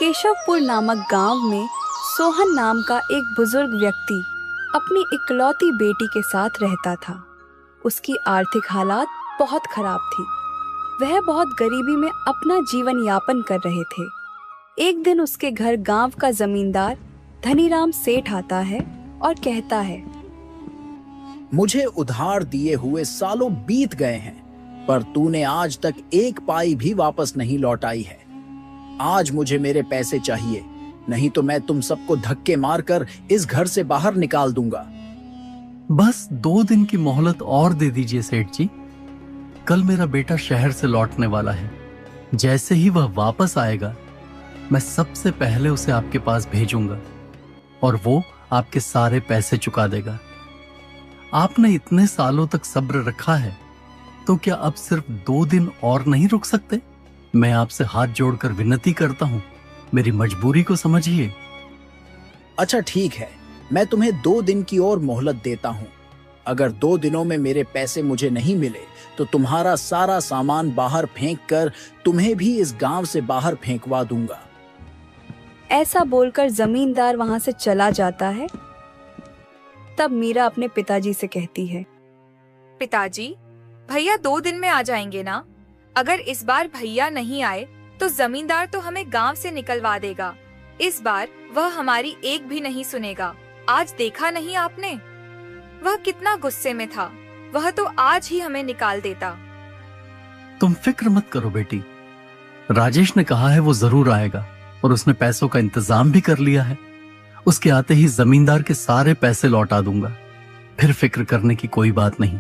केशवपुर नामक गांव में सोहन नाम का एक बुजुर्ग व्यक्ति अपनी इकलौती बेटी के साथ रहता था। उसकी आर्थिक हालात बहुत खराब थी। वह बहुत गरीबी में अपना जीवन यापन कर रहे थे। एक दिन उसके घर गांव का जमींदार धनीराम सेठ आता है और कहता है, मुझे उधार दिए हुए सालों बीत गए हैं, पर तूने आज तक एक पाई भी वापस नहीं लौटाई है। आज मुझे मेरे पैसे चाहिए, नहीं तो मैं तुम सबको धक्के मारकर इस घर से बाहर निकाल दूंगा। बस 2 दिन की मोहलत और दे दीजिए सेठ जी। कल मेरा बेटा शहर से लौटने वाला है। जैसे ही वह वापस आएगा, मैं सबसे पहले उसे आपके पास भेजूंगा और वो आपके सारे पैसे चुका देगा। आपने इतने सालों तक सब्र रखा है, तो क्या अब सिर्फ 2 दिन और नहीं रुक सकते? मैं आपसे हाथ जोड़कर विनती करता हूं, मेरी मजबूरी को समझिए। अच्छा ठीक है, मैं तुम्हें 2 दिन की और मोहलत देता हूँ। अगर 2 दिनों में मेरे पैसे मुझे नहीं मिले तो तुम्हारा सारा सामान बाहर फेंक कर तुम्हें भी इस गांव से बाहर फेंकवा दूंगा। ऐसा बोलकर जमींदार वहां से चला जाता है। तब मीरा अपने पिताजी से कहती है, पिताजी, भैया 2 दिन में आ जाएंगे ना? अगर इस बार भैया नहीं आए तो जमींदार तो हमें गांव से निकलवा देगा। इस बार वह हमारी एक भी नहीं सुनेगा। आज देखा नहीं आपने, वह कितना गुस्से में था। वह तो आज ही हमें निकाल देता। तुम फिक्र मत करो बेटी, राजेश ने कहा है वो जरूर आएगा और उसने पैसों का इंतजाम भी कर लिया है। उसके आते ही जमींदार के सारे पैसे लौटा दूंगा, फिर फिक्र करने की कोई बात नहीं।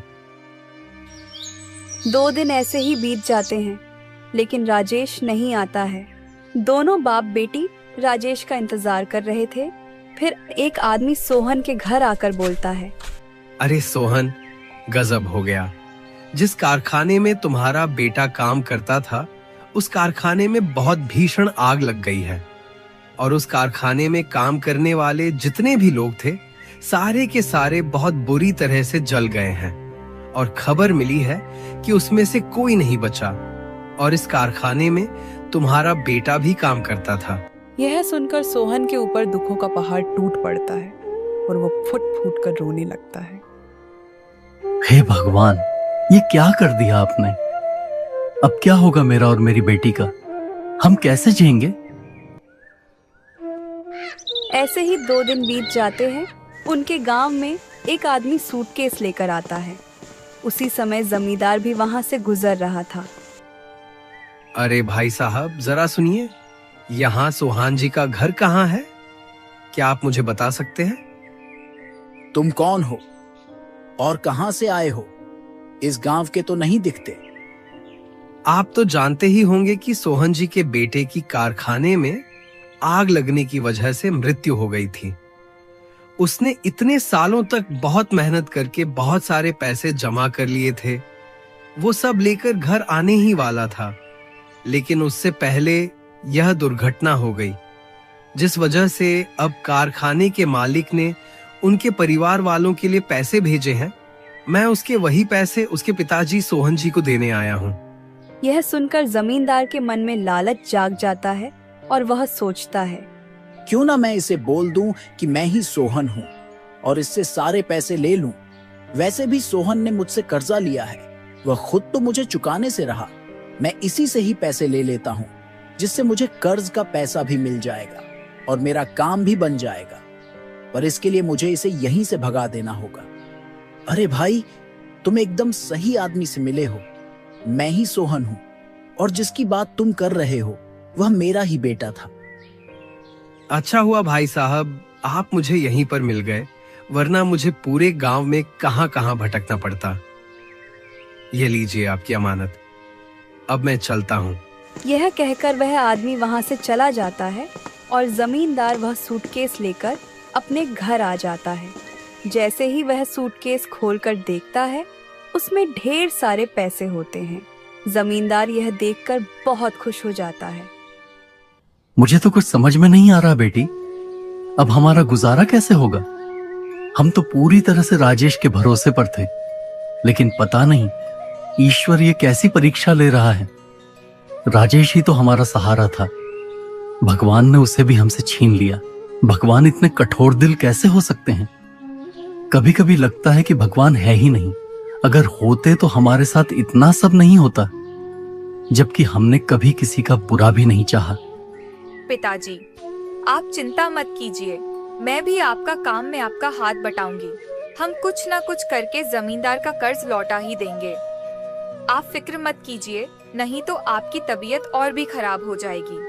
2 दिन ऐसे ही बीत जाते हैं, लेकिन राजेश नहीं आता है। दोनों बाप बेटी राजेश का इंतजार कर रहे थे। फिर एक आदमी सोहन के घर आकर बोलता है, अरे सोहन, गजब हो गया। जिस कारखाने में तुम्हारा बेटा काम करता था, उस कारखाने में बहुत भीषण आग लग गई है और उस कारखाने में काम करने वाले जितने भी लोग थे, सारे के सारे बहुत बुरी तरह से जल गए हैं और खबर मिली है कि उसमें से कोई नहीं बचा और इस कारखाने में तुम्हारा बेटा भी काम करता था। यह सुनकर सोहन के ऊपर दुखों का पहाड़ टूट पड़ता है और वो फुट फुट कर रोने लगता है। हे भगवान, ये क्या कर दिया आपने? अब क्या होगा मेरा और मेरी बेटी का? हम कैसे जिएंगे? ऐसे ही 2 दिन बीत जाते हैं। उनके गांव में एक आदमी सूटकेस लेकर आता है। उसी समय जमींदार भी वहां से गुजर रहा था। अरे भाई साहब, जरा सुनिए, यहाँ सोहान जी का घर कहाँ है? क्या आप मुझे बता सकते हैं? तुम कौन हो और कहां से आए हो? इस गांव के तो नहीं दिखते। आप तो जानते ही होंगे कि सोहन जी के बेटे की कारखाने में आग लगने की वजह से मृत्यु हो गई थी। उसने इतने सालों तक बहुत मेहनत करके बहुत सारे पैसे जमा कर लिए थे। वो सब लेकर घर आने ही वाला था, लेकिन उससे पहले यह दुर्घटना हो गई, जिस वजह से अब कारखाने के मालिक ने उनके परिवार वालों के लिए पैसे भेजे हैं। मैं उसके वही पैसे उसके पिताजी सोहन जी को देने आया हूँ। यह सुनकर जमींदार के मन में लालच जाग जाता है और वह सोचता है, क्यों ना मैं इसे बोल दूं कि मैं ही सोहन हूँ और इससे सारे पैसे ले लूं। वैसे भी सोहन ने मुझसे कर्जा लिया है, वह खुद तो मुझे चुकाने से रहा। मैं इसी से ही पैसे ले लेता हूँ, जिससे मुझे कर्ज का पैसा भी मिल जाएगा और मेरा काम भी बन जाएगा। पर इसके लिए मुझे इसे यहीं से भगा देना होगा। अरे भाई, तुम एकदम सही आदमी से मिले हो। मैं ही सोहन हूँ और जिसकी बात तुम कर रहे हो वह मेरा ही बेटा था। अच्छा हुआ भाई साहब, आप मुझे यहीं पर मिल गए, वरना मुझे पूरे गांव में कहां कहां भटकना पड़ता। ये लीजिए आपकी अमानत, अब मैं चलता हूँ। यह कहकर वह आदमी वहां से चला जाता है और जमींदार वह सूटकेस लेकर अपने घर आ जाता है। जैसे ही वह सूटकेस खोलकर देखता है, उसमें ढेर सारे पैसे होते हैं। जमींदार यह देखकर बहुत खुश हो जाता है। मुझे तो कुछ समझ में नहीं आ रहा बेटी, अब हमारा गुजारा कैसे होगा? हम तो पूरी तरह से राजेश के भरोसे पर थे, लेकिन पता नहीं ईश्वर ये कैसी परीक्षा ले रहा है। राजेश ही तो हमारा सहारा था। भगवान ने उसे भी हमसे छीन लिया। भगवान इतने कठोर दिल कैसे हो सकते हैं? कभी कभी लगता है कि भगवान है ही नहीं। अगर होते तो हमारे साथ इतना सब नहीं होता, जबकि हमने कभी किसी का बुरा भी नहीं चाहा। पिताजी, आप चिंता मत कीजिए, मैं भी आपका काम में आपका हाथ बटाऊंगी। हम कुछ ना कुछ करके जमींदार का कर्ज लौटा ही देंगे। आप फिक्र मत कीजिए, नहीं तो आपकी तबीयत और भी खराब हो जाएगी।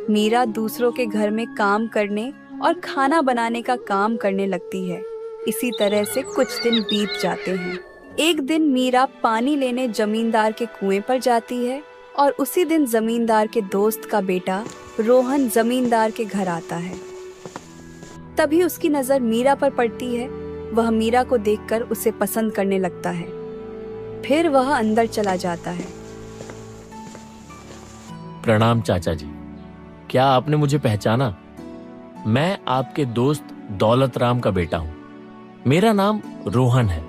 मीरा दूसरों के घर में काम करने और खाना बनाने का काम करने लगती है। इसी तरह से कुछ दिन बीत जाते हैं। एक दिन मीरा पानी लेने जमींदार के कुएं पर जाती है और उसी दिन जमींदार के दोस्त का बेटा रोहन जमींदार के घर आता है। तभी उसकी नजर मीरा पर पड़ती है। वह मीरा को देखकर उसे पसंद करने लगता है। फिर वह अंदर चला जाता है। प्रणाम चाचा जी, क्या आपने मुझे पहचाना? मैं आपके दोस्त दौलत राम का बेटा हूं। मेरा नाम रोहन है।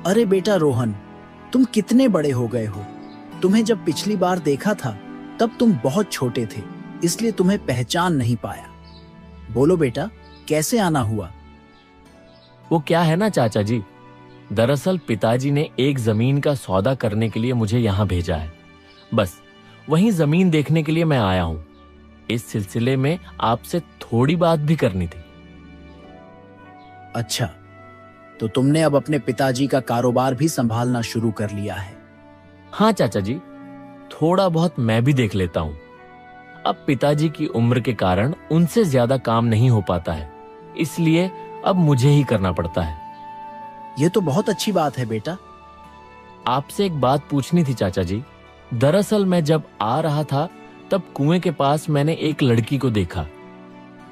अरे बेटा रोहन, तुम कितने बड़े हो गए हो। तुम्हें जब पिछली बार देखा था तब तुम बहुत छोटे थे, इसलिए तुम्हें पहचान नहीं पाया। बोलो बेटा, कैसे आना हुआ? वो क्या है ना चाचा जी, दरअसल पिताजी ने एक जमीन का सौदा करने के लिए मुझे यहाँ भेजा है। बस वहीं जमीन देखने के लिए मैं आया हूँ। इस सिलसिले में आपसे थोड़ी बात भी करनी थी। अच्छा, तो तुमने अब अपने पिताजी का कारोबार भी संभालना शुरू कर लिया है? हाँ चाचा जी, थोड़ा बहुत मैं भी देख लेता हूँ। अब पिताजी की उम्र के कारण उनसे ज्यादा काम नहीं हो पाता है, इसलिए अब मुझे ही करना पड़ता है। ये तो बहुत अच्छी बात है बेटा। आपसे एक बात पूछनी थी चाचा जी। दरअसल मैं जब आ रहा था तब कुएं के पास मैंने एक लड़की को देखा।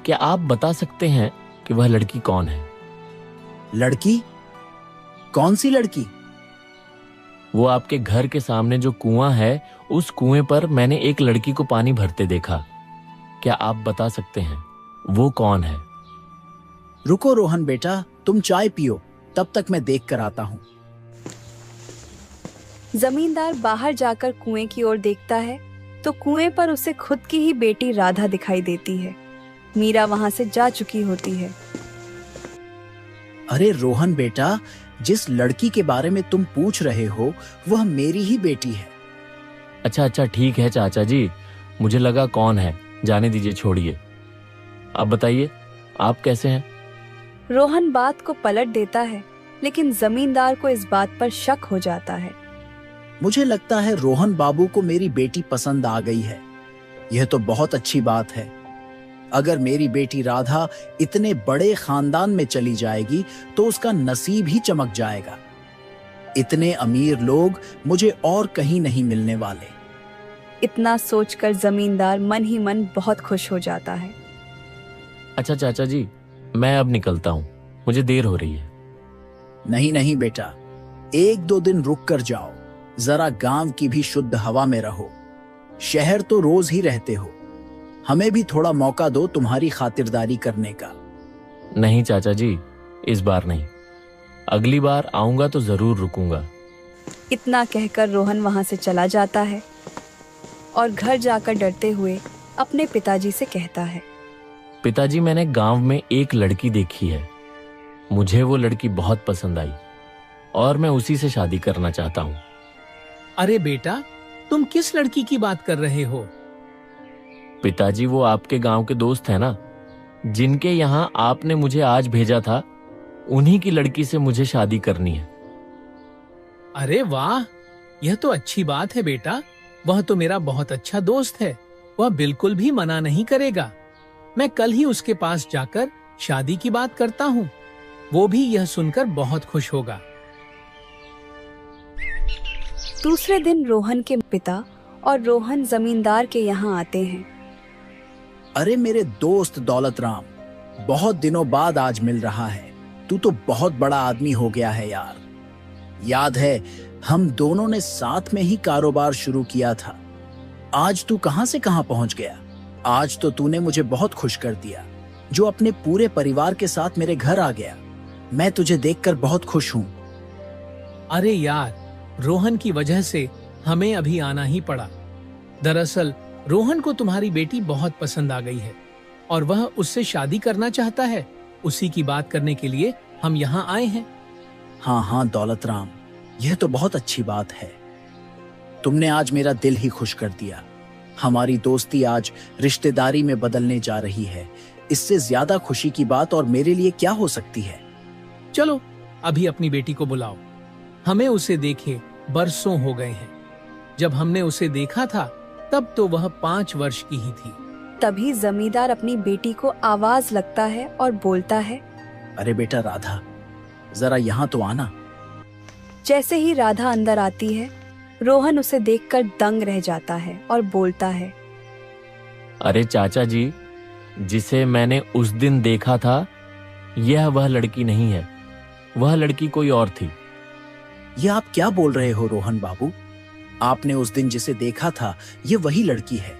क्या आप बता सकते हैं कि वह लड़की कौन है? लड़की? कौन सी लड़की? वो आपके घर के सामने जो कुआं है, उस कुएं पर मैंने एक लड़की को पानी भरते देखा। क्या आप बता सकते हैं वो कौन है? रुको रोहन बेटा, तुम चाय पियो, तब तक मैं देख कर आता हूँ। जमींदार बाहर जाकर कुएं की ओर देखता है तो कुएं पर उसे खुद की ही बेटी राधा दिखाई देती है। मीरा वहां से जा चुकी होती है। अरे रोहन बेटा, जिस लड़की के बारे में तुम पूछ रहे हो वह मेरी ही बेटी है। अच्छा अच्छा, ठीक है चाचा जी, मुझे लगा कौन है। जाने दीजिए, छोड़िए। अब बताइए, आप कैसे हैं? रोहन बात को पलट देता है, लेकिन जमींदार को इस बात पर शक हो जाता है। मुझे लगता है रोहन बाबू को मेरी बेटी पसंद आ गई है। यह तो बहुत अच्छी बात है। अगर मेरी बेटी राधा इतने बड़े खानदान में चली जाएगी तो उसका नसीब ही चमक जाएगा। इतने अमीर लोग मुझे और कहीं नहीं मिलने वाले। इतना सोचकर जमींदार मन ही मन बहुत खुश हो जाता है। अच्छा चाचा जी, मैं अब निकलता हूँ, मुझे देर हो रही है। नहीं नहीं बेटा, 1-2 दिन रुक कर जाओ। जरा गांव की भी शुद्ध हवा में रहो। शहर तो रोज ही रहते हो, हमें भी थोड़ा मौका दो तुम्हारी खातिरदारी करने का। नहीं चाचा जी, इस बार नहीं। अगली बार आऊंगा तो जरूर रुकूंगा। इतना कहकर रोहन वहां से चला जाता है और घर जाकर डरते हुए अपने पिताजी से कहता है, पिताजी, मैंने गांव में एक लड़की देखी है। मुझे वो लड़की बहुत पसंद आई और मैं उसी से शादी करना चाहता हूँ। अरे बेटा, तुम किस लड़की की बात कर रहे हो? पिताजी, वो आपके गांव के दोस्त हैं ना, जिनके यहाँ आपने मुझे आज भेजा था, उन्हीं की लड़की से मुझे शादी करनी है। अरे वाह, यह तो अच्छी बात है बेटा। वह तो मेरा बहुत अच्छा दोस्त है, वह बिल्कुल भी मना नहीं करेगा। मैं कल ही उसके पास जाकर शादी की बात करता हूँ। वो भी यह सुनकर बहुत खुश होगा। दूसरे दिन रोहन के पिता और रोहन जमींदार के यहाँ आते हैं। अरे मेरे दोस्त दौलत राम, बहुत दिनों बाद आज मिल रहा है। तू तो बहुत बड़ा आदमी हो गया है यार। याद है, हम दोनों ने साथ में ही कारोबार शुरू किया था। आज तू कहां से कहां पहुंच गया। आज तो तूने मुझे बहुत खुश कर दिया, जो अपने पूरे परिवार के साथ मेरे घर आ गया। मैं तुझे देखकर बहुत खुश हूँ। अरे यार, रोहन की वजह से हमें अभी आना ही पड़ा। दरअसल रोहन को तुम्हारी बेटी बहुत पसंद आ गई है और वह उससे शादी करना चाहता है। उसी की बात करने के लिए हम यहाँ आए हैं। हाँ हाँ दौलत राम, यह तो बहुत अच्छी बात है। तुमने आज मेरा दिल ही खुश कर दिया। हमारी दोस्ती आज रिश्तेदारी में बदलने जा रही है। इससे ज्यादा खुशी की बात और मेरे लिए क्या हो सकती है। चलो अभी अपनी बेटी को बुलाओ। हमें उसे देखे बरसों हो गए हैं। जब हमने उसे देखा था तब तो वह 5 वर्ष की ही थी। तभी जमींदार अपनी बेटी को आवाज लगता है और बोलता है, अरे बेटा राधा, जरा यहाँ तो आना। जैसे ही राधा अंदर आती है, रोहन उसे देखकर दंग रह जाता है और बोलता है, अरे चाचा जी, जिसे मैंने उस दिन देखा था, यह वह लड़की नहीं है। वह लड़की कोई और थी। ये आप क्या बोल रहे हो रोहन बाबू? आपने उस दिन जिसे देखा था, ये वही लड़की है।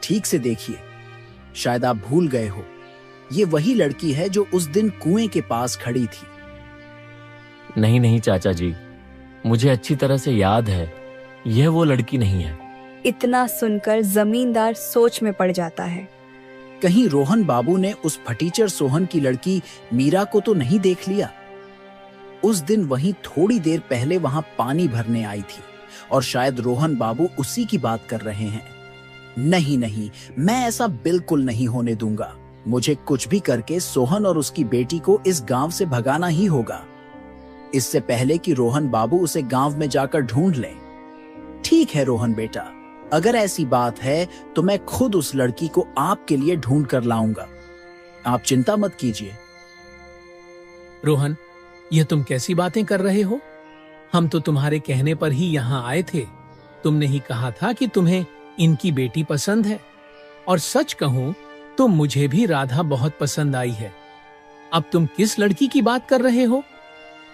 ठीक से देखिए, शायद आप भूल गए हो। ये वही लड़की है जो उस दिन कुएं के पास खड़ी थी। नहीं नहीं चाचा जी, मुझे अच्छी तरह से याद है, यह वो लड़की नहीं है। इतना सुनकर जमींदार सोच में पड़ जाता है। कहीं रोहन बाबू ने उस फटीचर सोहन की लड़की मीरा को तो नहीं देख लिया? उस दिन वहीं थोड़ी देर पहले वहां पानी भरने आई थी और शायद रोहन बाबू उसी की बात कर रहे हैं। नहीं नहीं, मैं ऐसा बिल्कुल नहीं होने दूंगा। मुझे कुछ भी करके सोहन और उसकी बेटी को इस गांव से भगाना ही होगा, इससे पहले कि रोहन बाबू उसे गांव में जाकर ढूंढ लें। ठीक है रोहन बेटा, अगर ऐसी बात है तो मैं खुद उस लड़की को आपके लिए ढूंढ कर लाऊंगा। आप चिंता मत कीजिए। रोहन, यह तुम कैसी बातें कर रहे हो? हम तो तुम्हारे कहने पर ही यहाँ आए थे। तुमने ही कहा था कि तुम्हें इनकी बेटी पसंद है, और सच कहूं तो मुझे भी राधा बहुत पसंद आई है। अब तुम किस लड़की की बात कर रहे हो,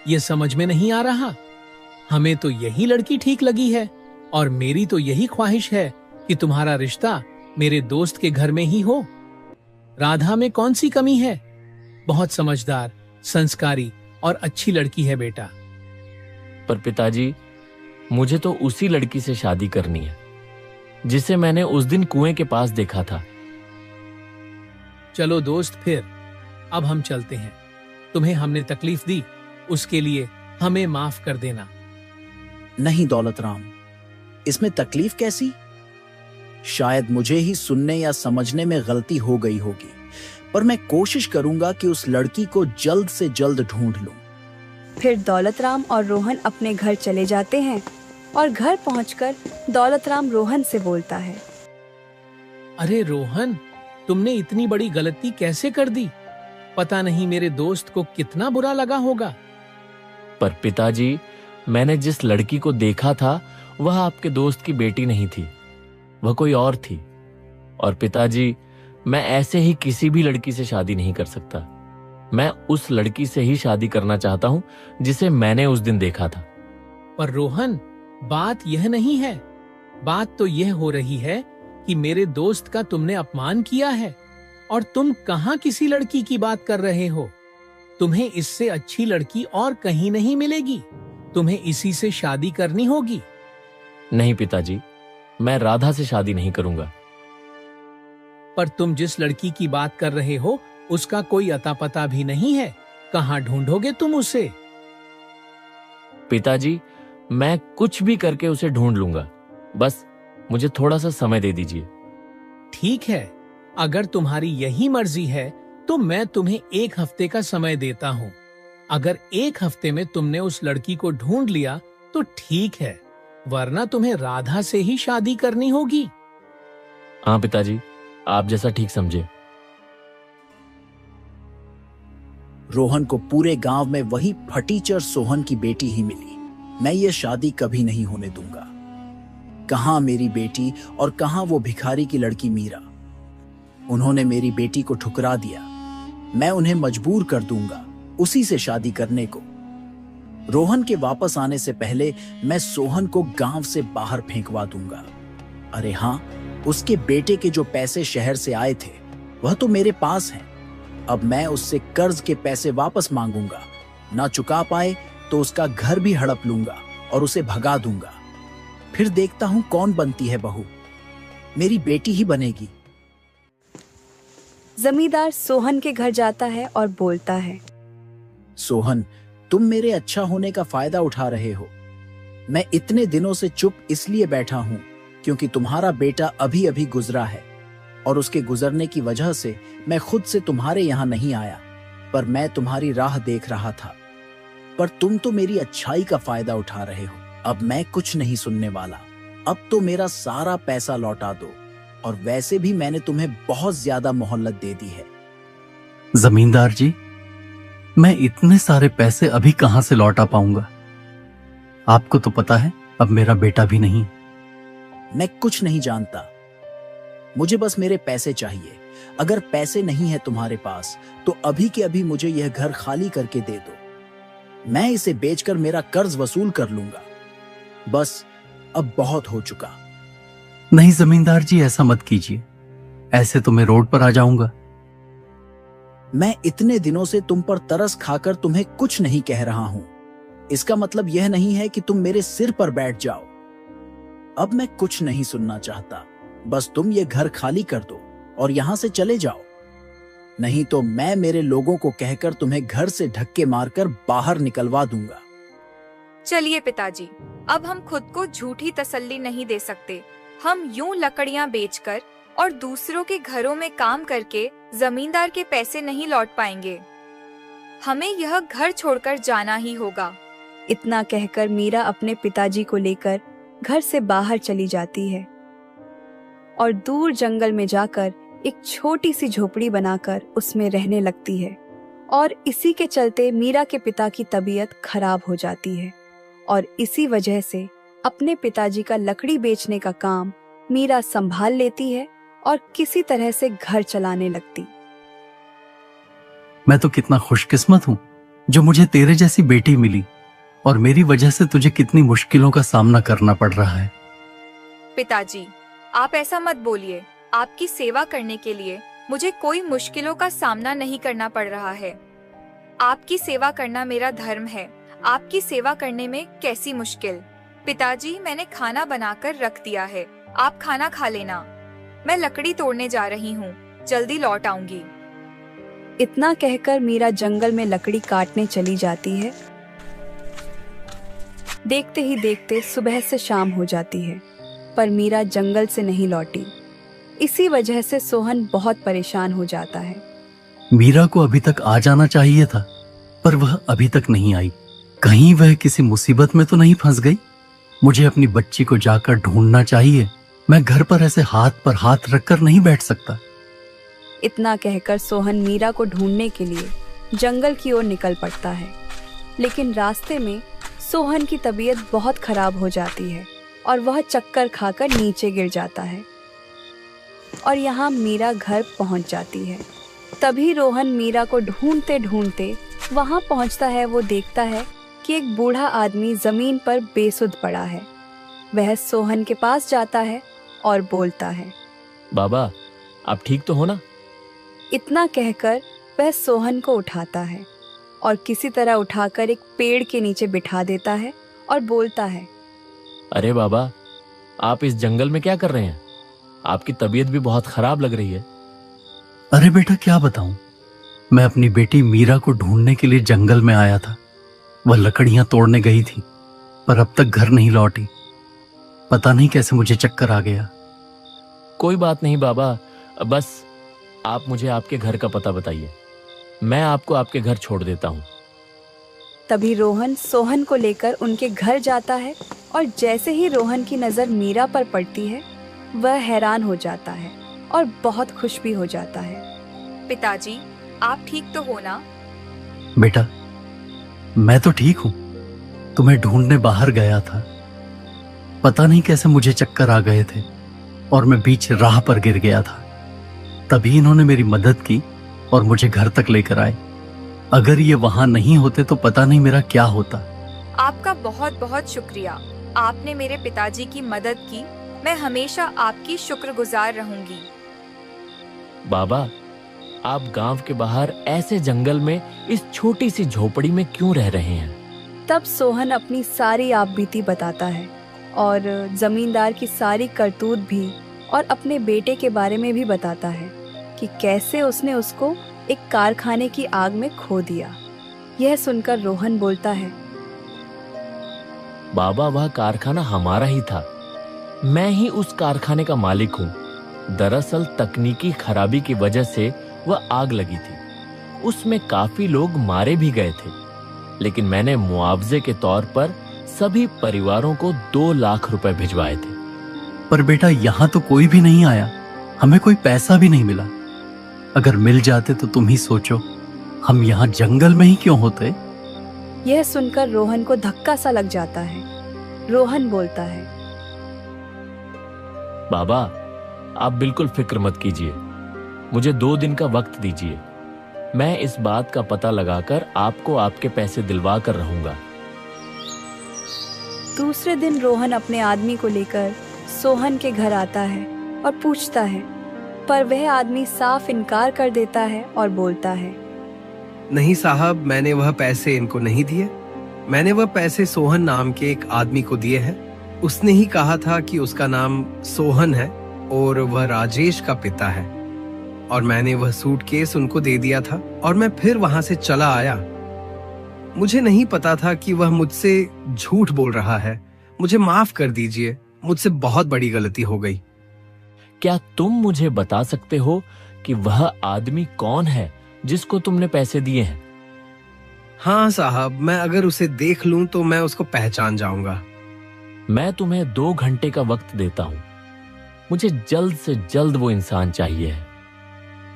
यह समझ में नहीं आ रहा। हमें तो यही लड़की ठीक लगी है और मेरी तो यही ख्वाहिश है कि तुम्हारा रिश्ता मेरे दोस्त के घर में ही हो। राधा में कौन सी कमी है? बहुत समझदार, संस्कारी और अच्छी लड़की है बेटा। पर पिताजी, मुझे तो उसी लड़की से शादी करनी है जिसे मैंने उस दिन कुएं के पास देखा था। चलो दोस्त, फिर अब हम चलते हैं। तुम्हें हमने तकलीफ दी, उसके लिए हमें माफ कर देना। नहीं दौलत राम, इसमें तकलीफ कैसी? शायद मुझे ही सुनने या समझने में गलती हो गई होगी, पर मैं कोशिश करूंगा कि उस लड़की को जल्द से जल्द ढूंढ लूं। फिर दौलत राम और रोहन अपने घर चले जाते हैं और घर पहुंचकर दौलत राम रोहन से बोलता है, अरे रोहन, तुमने इतनी बड़ी गलती कैसे कर दी? पता नहीं मेरे दोस्त को कितना बुरा लगा होगा। पर पिताजी, मैंने जिस लड़की को देखा था वह आपके दोस्त की बेटी नहीं थी, वह कोई और थी। और पिताजी, मैं ऐसे ही किसी भी लड़की से शादी नहीं कर सकता। मैं उस लड़की से ही शादी करना चाहता हूं जिसे मैंने उस दिन देखा था। पर रोहन, बात यह नहीं है। बात तो यह हो रही है कि मेरे दोस्त का तुमने अपमान किया है और तुम कहां किसी लड़की की बात कर रहे हो। तुम्हें इससे अच्छी लड़की और कहीं नहीं मिलेगी। तुम्हें इसी से शादी करनी होगी। नहीं पिताजी, मैं राधा से शादी नहीं करूंगा। पर तुम जिस लड़की की बात कर रहे हो उसका कोई अता पता भी नहीं है। कहां ढूंढोगे तुम उसे? पिताजी, मैं कुछ भी करके उसे ढूंढ लूंगा, बस मुझे थोड़ा सा समय दे दीजिए। ठीक है, अगर तुम्हारी यही मर्जी है तो मैं तुम्हें 1 हफ्ते का समय देता हूँ। अगर 1 हफ्ते में तुमने उस लड़की को ढूंढ लिया तो ठीक है, वरना तुम्हें राधा से ही शादी करनी होगी। हाँ पिताजी, आप जैसा ठीक समझे। रोहन को पूरे गांव में वही फटीचर सोहन की बेटी ही मिली। मैं ये शादी कभी नहीं होने दूंगा। कहां मेरी बेटी और कहां वो भिखारी की लड़की मीरा? उन्होंने मेरी बेटी को ठुकरा दिया। मैं उन्हें मजबूर कर दूंगा उसी से शादी करने को। रोहन के वापस आने से पहले मैं सोहन को गांव से बाहर फेंकवा दूंगा। अरे हाँ, उसके बेटे के जो पैसे शहर से आए थे वह तो मेरे पास हैं। अब मैं उससे कर्ज के पैसे वापस मांगूंगा। ना चुका पाए तो उसका घर भी हड़प लूंगा और उसे भगा दूंगा। फिर देखता हूं कौन बनती है बहू। मेरी बेटी ही बनेगी। जमींदार सोहन के घर जाता है और बोलता है, सोहन, तुम मेरे अच्छा होने का फायदा उठा रहे हो। मैं इतने दिनों से चुप इसलिए बैठा हूँ क्योंकि तुम्हारा बेटा अभी अभी गुजरा है और उसके गुजरने की वजह से मैं खुद से तुम्हारे यहाँ नहीं आया, पर मैं तुम्हारी राह देख रहा था। पर तुम तो मेरी अच्छाई का फायदा उठा रहे हो। अब मैं कुछ नहीं सुनने वाला। अब तो मेरा सारा पैसा लौटा दो, और वैसे भी मैंने तुम्हें बहुत ज्यादा मोहलत दे दी है। जमींदार जी, मैं इतने सारे पैसे अभी कहां से लौटा पाऊंगा? आपको तो पता है अब मेरा बेटा भी नहीं। मैं कुछ नहीं जानता, मुझे बस मेरे पैसे चाहिए। अगर पैसे नहीं है तुम्हारे पास तो अभी के अभी मुझे यह घर खाली करके दे दो। मैं इसे बेचकर मेरा कर्ज वसूल कर लूंगा। बस अब बहुत हो चुका। नहीं जमींदार जी, ऐसा मत कीजिए, ऐसे तो मैं रोड पर आ जाऊंगा। मैं इतने दिनों से तुम पर तरस खाकर तुम्हें कुछ नहीं कह रहा हूं। इसका मतलब यह नहीं है कि तुम मेरे सिर पर बैठ जाओ। अब मैं कुछ नहीं सुनना चाहता। बस तुम ये घर खाली कर दो और यहां से चले जाओ, नहीं तो मैं मेरे लोगों को कहकर तुम्हें घर से धक्के मारकर बाहर निकलवा दूंगा। चलिए पिताजी, अब हम खुद को झूठी तसल्ली नहीं दे सकते। हम यूं लकड़ियां बेचकर और दूसरों के घरों में काम करके जमींदार के पैसे नहीं लौट पाएंगे। हमें यह घर छोड़कर जाना ही होगा। इतना कहकर मीरा अपने पिताजी को लेकर घर से बाहर चली जाती है और दूर जंगल में जाकर एक छोटी सी झोपड़ी बनाकर उसमें रहने लगती है। और इसी के चलते मीरा के पिता की तबीयत खराब हो जाती है और इसी वजह से अपने पिताजी का लकड़ी बेचने का काम मीरा संभाल लेती है और किसी तरह से घर चलाने लगती। मैं तो कितना खुशकिस्मत हूं जो मुझे तेरे जैसी बेटी मिली, और मेरी वजह से तुझे कितनी मुश्किलों का सामना करना पड़ रहा है। पिताजी, आप ऐसा मत बोलिए। आपकी सेवा करने के लिए मुझे कोई मुश्किलों का सामना नहीं करना पड़ रहा है। आपकी सेवा करना मेरा धर्म है। आपकी सेवा करने में कैसी मुश्किल? पिताजी, मैंने खाना बनाकर रख दिया है, आप खाना खा लेना। मैं लकड़ी तोड़ने जा रही हूँ, जल्दी लौट आऊंगी। इतना कहकर मीरा जंगल में लकड़ी काटने चली जाती है। देखते ही देखते सुबह से शाम हो जाती है, पर मीरा जंगल से नहीं लौटी। इसी वजह से सोहन बहुत परेशान हो जाता है। मीरा को अभी तक आ जाना चाहिए था, पर वह अभी तक नहीं आई। कहीं वह किसी मुसीबत में तो नहीं फंस गई? मुझे अपनी बच्ची को जाकर ढूंढना चाहिए। मैं घर पर ऐसे हाथ पर हाथ रखकर नहीं बैठ सकता। इतना कहकर सोहन मीरा को ढूंढने के लिए जंगल की ओर निकल पड़ता है, लेकिन रास्ते में सोहन की तबीयत बहुत खराब हो जाती है और वह चक्कर खाकर नीचे गिर जाता है और यहाँ मीरा घर पहुँच जाती है। तभी रोहन मीरा को ढूंढते ढूंढते वहाँ पहुँचता है। वो देखता है कि एक बूढ़ा आदमी जमीन पर बेसुध पड़ा है। वह सोहन के पास जाता है और बोलता है, बाबा, आप ठीक तो हो ना? इतना कहकर वह सोहन को उठाता है और किसी तरह उठाकर एक पेड़ के नीचे बिठा देता है और बोलता है, अरे बाबा, आप इस जंगल में क्या कर रहे हैं? आपकी तबीयत भी बहुत खराब लग रही है। अरे बेटा, क्या बताऊं, मैं अपनी बेटी मीरा को ढूंढने के लिए जंगल में आया था। वह लकड़ियां तोड़ने गई थी, पर अब तक घर नहीं लौटी। पता नहीं कैसे मुझे चक्कर आ गया। कोई बात नहीं बाबा, बस आप मुझे आपके घर का पता बताइए, मैं आपको आपके घर छोड़ देता हूँ। तभी रोहन सोहन को लेकर उनके घर जाता है और जैसे ही रोहन की नजर मीरा पर पड़ती है, वह हैरान हो जाता है और बहुत खुश भी हो जाता है। पिताजी, आप ठीक तो हो ना? बेटा, मैं तो ठीक हूं। तुम्हें ढूंढने बाहर गया था, पता नहीं कैसे मुझे चक्कर आ गए थे और मैं बीच राह पर गिर गया था। तभी इन्होंने मेरी मदद की और मुझे घर तक लेकर आए। अगर ये वहां नहीं होते तो पता नहीं मेरा क्या होता। आपका बहुत बहुत शुक्रिया। आपने मेरे पिताजी की मदद की। मैं हमेशा आपकी शुक्रगुजार रहूंगी। बाबा, आप गांव के बाहर ऐसे जंगल में इस छोटी सी झोपड़ी में क्यों रह रहे हैं? तब सोहन अपनी सारी आपबीती बताता है और जमींदार की सारी करतूत भी और अपने बेटे के बारे में भी बताता है कि कैसे उसने उसको एक कारखाने की आग में खो दिया। यह सुनकर रोहन बोलता है, बाबा वह कारखाना हमारा ही था। मैं ही उस कारखाने का मालिक हूँ। दरअसल तकनीकी खराबी की वजह से वह आग लगी थी। उसमें काफी लोग मारे भी गए थे, लेकिन मैंने मुआवजे के तौर पर सभी परिवारों को 2 लाख रुपए भिजवाए थे। पर बेटा यहाँ तो कोई भी नहीं आया, हमें कोई पैसा भी नहीं मिला। अगर मिल जाते तो तुम ही सोचो, हम यहाँ जंगल में ही क्यों होते। यह सुनकर रोहन को धक्का सा लग जाता है। रोहन बोलता है, बाबा आप बिल्कुल फिक्र मत कीजिए, मुझे 2 दिन का वक्त दीजिए। मैं इस बात का पता लगाकर आपको आपके पैसे दिलवा कर रहूंगा। दूसरे दिन रोहन अपने आदमी को लेकर सोहन के घर आता है और पूछता है, पर वह आदमी साफ इनकार कर देता है और बोलता है, नहीं साहब, मैंने वह पैसे इनको नहीं दिए। मैंने वह पैसे सोहन नाम के एक आदमी को दिए हैं। उसने ही कहा था कि उसका नाम सोहन है और वह राजेश का पिता है, और मैंने वह सूटकेस उनको दे दिया था और मैं फिर वहां से चला आया। मुझे नहीं पता था कि वह मुझसे झूठ बोल रहा है। मुझे माफ कर दीजिए, मुझसे बहुत बड़ी गलती हो गई। क्या तुम मुझे बता सकते हो कि वह आदमी कौन है जिसको तुमने पैसे दिए हैं? हाँ साहब, मैं अगर उसे देख लूं तो मैं उसको पहचान जाऊंगा। मैं तुम्हें 2 घंटे का वक्त देता हूं। मुझे जल्द से जल्द वो इंसान चाहिए है।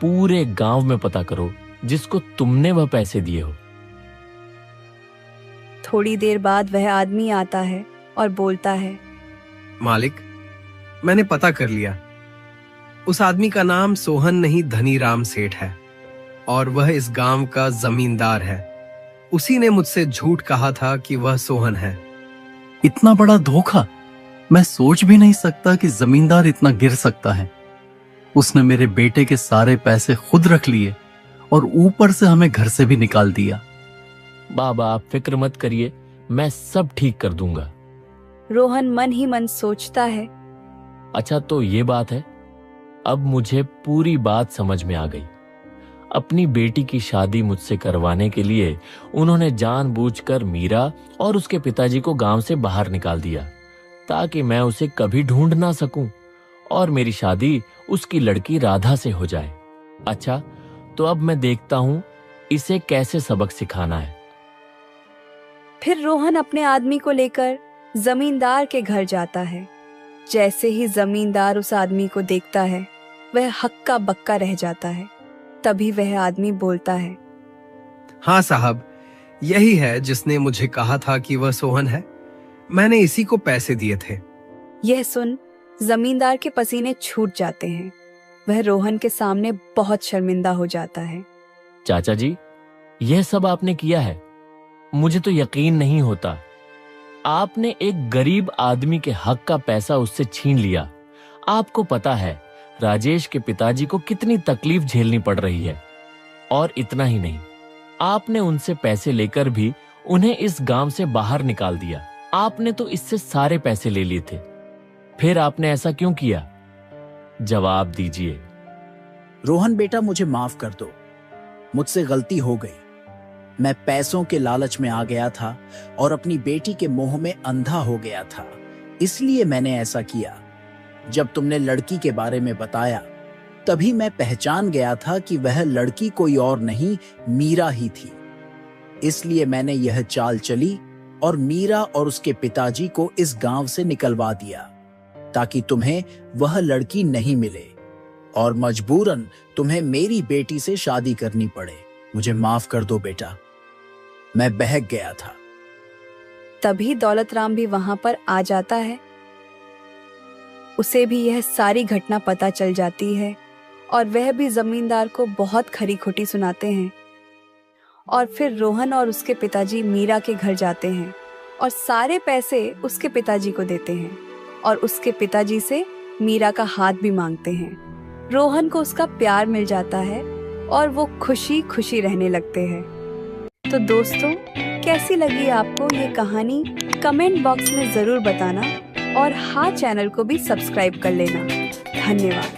पूरे गांव में पता करो जिसको तुमने वह पैसे दिए हो। थोड़ी देर बाद वह आदमी आता है और बोलता है, मालिक, मैंने पता कर लिया। उस आदमी का नाम सोहन नहीं धनीराम सेठ है और वह इस गांव का जमींदार है। उसी ने मुझसे झूठ कहा था कि वह सोहन है। इतना बड़ा धोखा! मैं सोच भी नहीं सकता कि जमींदार इतना गिर सकता है। उसने मेरे बेटे के सारे पैसे खुद रख लिए और ऊपर से हमें घर से भी निकाल दिया। बाबा आप फिक्र मत करिए, मैं सब ठीक कर दूंगा। रोहन मन ही मन सोचता है, अच्छा तो ये बात है, अब मुझे पूरी बात समझ में आ गई। अपनी बेटी की शादी मुझसे करवाने के लिए उन्होंने जानबूझकर मीरा और उसके पिताजी को गांव से बाहर निकाल दिया ताकि मैं उसे कभी ढूंढ ना सकूं और मेरी शादी उसकी लड़की राधा से हो जाए। अच्छा तो अब मैं देखता हूं इसे कैसे सबक सिखाना है। फिर रोहन अपने आदमी को लेकर जमींदार के घर जाता है। जैसे ही जमींदार उस आदमी को देखता है, वह हक्का बक्का रह जाता है। तभी वह आदमी बोलता है, हाँ साहब, यही है जिसने मुझे कहा था कि वह सोहन है। मैंने इसी को पैसे दिए थे। यह सुन जमींदार के पसीने छूट जाते हैं। वह रोहन के सामने बहुत शर्मिंदा हो जाता है। चाचा जी, यह सब आपने किया है, मुझे तो यकीन नहीं होता। आपने एक गरीब आदमी के हक का पैसा उससे छीन लिया। आपको पता है राजेश के पिताजी को कितनी तकलीफ झेलनी पड़ रही है। और इतना ही नहीं, आपने उनसे पैसे लेकर भी उन्हें इस गांव से बाहर निकाल दिया। आपने तो इससे सारे पैसे ले लिए थे। फिर आपने ऐसा क्यों किया? जवाब दीजिए। रोहन बेटा, मुझे माफ कर दो, मुझसे गलती हो गई। मैं पैसों के लालच में आ गया था और अपनी बेटी के मोह में अंधा हो गया था, इसलिए मैंने ऐसा किया। जब तुमने लड़की के बारे में बताया, तभी मैं पहचान गया था कि वह लड़की कोई और नहीं, मीरा ही थी। इसलिए मैंने यह चाल चली और मीरा और उसके पिताजी को इस गांव से निकलवा दिया ताकि तुम्हें वह लड़की नहीं मिले और मजबूरन तुम्हें मेरी बेटी से शादी करनी पड़े। मुझे माफ कर दो बेटा, मैं बहक गया था। तभी दौलत राम भी वहां पर आ जाता है। उसे भी यह सारी घटना पता चल जाती है और वह भी जमींदार को बहुत खरी खोटी सुनाते हैं। और फिर रोहन और उसके पिताजी मीरा के घर जाते हैं और सारे पैसे उसके पिताजी को देते हैं और उसके पिताजी से मीरा का हाथ भी मांगते हैं। रोहन को उसका प्यार मिल जाता है और वो खुशी खुशी रहने लगते हैं। तो दोस्तों, कैसी लगी आपको ये कहानी? कमेंट बॉक्स में जरूर बताना और हाँ, चैनल को भी सब्सक्राइब कर लेना। धन्यवाद।